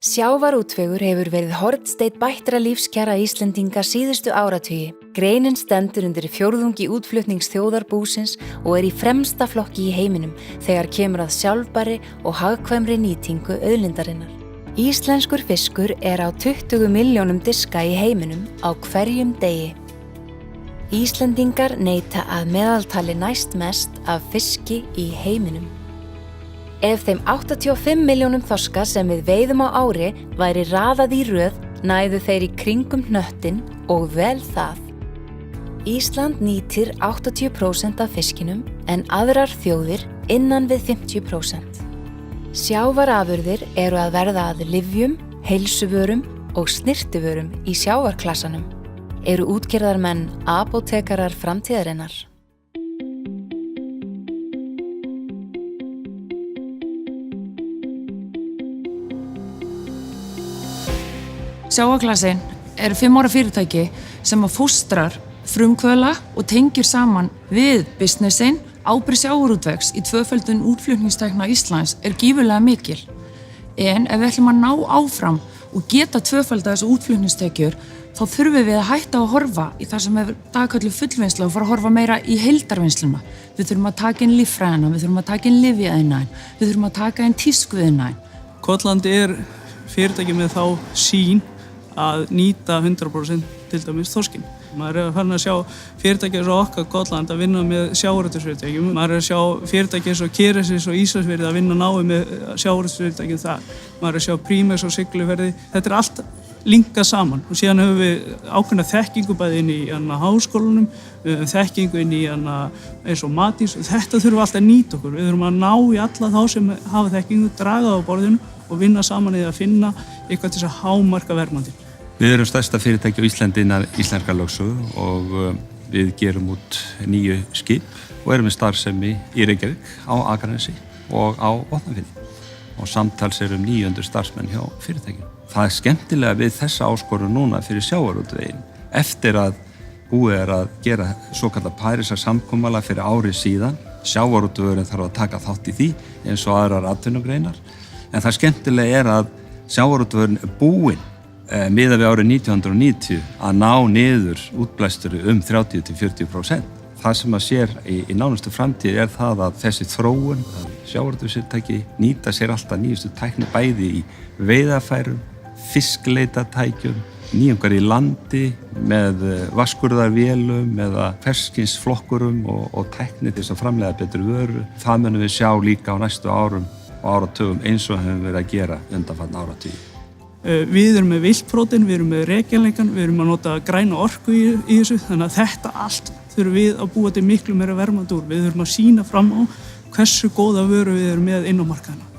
Sjávarútvegur hefur verið hornsteinn bættra lífskjara Íslendinga síðustu áratugi. Greinin stendur undir fjórðungi útflutnings þjóðarbúsins og í fremsta flokki í heiminum þegar kemur að sjálfbærri og hagkvæmri nýtingu auðlindarinnar. Íslenskur fiskur á 20 milljónum diska í heiminum á hverjum degi. Íslendingar neyta að meðaltali næst mest af fiski í heiminum. Ef þeim 85 milljónum þorska sem við veiðum á ári væri raðað í röð, næðu þeir í kringum hnöttinn og vel það. Ísland nýtir 80% af fiskinum en aðrar þjóðir innan við 50%. Sjávarafurðir að verða að lyfjum, heilsuvörum og snyrtivörum í sjávarklassanum. Eru útgerðarmenn apótekarar framtíðarinnar? Sjávarklassin 5 ára fyrirtæki sem fóstrar frumkvöðla og tengir saman við businessin. Ábyrgð sjávarútvegs í tvöföldun útflutningstækna Íslands gífurlega mikil. En ef við ætlum að ná áfram og geta tvöfölda þessu útflutningstekjur, þá þurfum við að hætta að horfa í það sem dagkölluð fullvinnsla og fara að horfa meira í heildarvinnsluna. Við þurfum að taka inn líffræðina, við þurfum að taka inn lyfjaiðnaðinn, við þurfum að taka inn tískuiðnaðinn. Kollandi fyrirtæki með þá sýn að nýta 100% til dæmis þorskinn. Maður farin að sjá fyrirtæki eins og okkar Gotland að vinna með sjávarútvegsfyrirtækjum. Maður að sjá fyrirtæki eins og Keresis og Íslandsfirði að vinna náið með sjávarútvegsfyrirtækjum þar. Maður að sjá Prímex og Sigluferði. Þetta allt linkað saman og síðan höfum við ákveðna þekkingu bæði inn í háskólanum, þekkingu inn í eins og Matís. Þetta þurfum við alltaf að nýta okkur. Við þurfum að ná í alla þá sem hafa þekkingu, draga á borðinu og vinna saman í að finna eitthvað til að hámarka verðmæti. Við erum stærsta fyrirtæki á Íslandi innan íslenska lögsögu og við gerum út 9 skip og erum með starfsemi í Reykjavík, á Akranesi og á Vopnafirði. Og samtals 900 starfsmenn hjá fyrirtækjum. Það skemmtilega við þessa áskorun núna fyrir sjávarútveginn. Eftir að búið að gera svokallað Parísarsamkomulag fyrir ári síðan, sjávarútvegurinn þarf að taka þátt í því eins og aðrar atvinnugreinar. En það skemmtilega að sjávarútvegurinn búinn miðað við árið 1990 að ná niður útblæstri 30–40%. Það sem að sér í nánustu framtíð það að þessi þróun, að sjávarútvegsfyrirtæki nýta sér alltaf nýjustu tækni bæði í veiðarfærum, fiskleitatækjum, nýjungar í landi með vaskurðarvélum eða ferskinsflokkurum og tækni til þess að framleiða betur vöru. Það munum við sjá líka á næstu árum og áratugum eins og höfum verið að gera undanfarna áratugi. Við erum með viltprótein, við erum með rekjanleikan, við erum að nota græna orku í þessu, þannig að þetta allt þurfum við að búa til miklu meira verðmæti úr. Við þurfum að sýna fram á hversu góða vöru við erum með inn á markaðina.